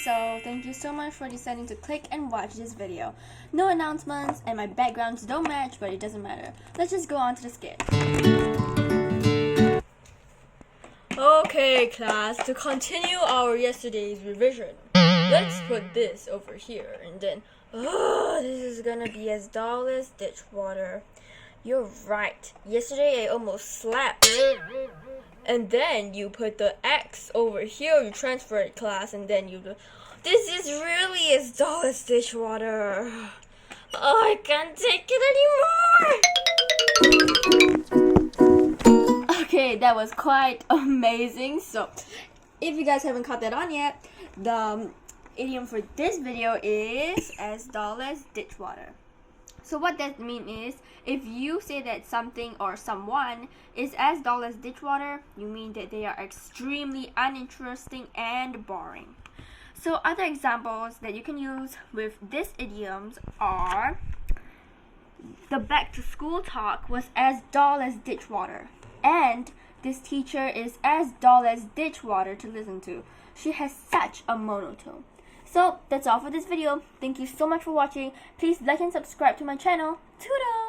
so thank you so much for deciding to click and watch this video. No announcements and my backgrounds don't match, but it doesn't matter. Let's just go on to the skit. Okay class, to continue our yesterday's revision, let's put this over here and then, this is gonna be as dull as ditch water. You're right, yesterday I almost slapped. And then you put the X over here, you transfer it class, and then you do. This is really as dull as ditch water. Oh, I can't take it anymore. Okay, that was quite amazing. So, if you guys haven't caught that on yet, the idiom for this video is as dull as ditch water. So what that means is, if you say that something or someone is as dull as ditch water, you mean that they are extremely uninteresting and boring. So other examples that you can use with this idioms are, the back to school talk was as dull as ditch water, and this teacher is as dull as ditch water to listen to. She has such a monotone. So that's all for this video. Thank you so much for watching. Please like and subscribe to my channel. Toodles!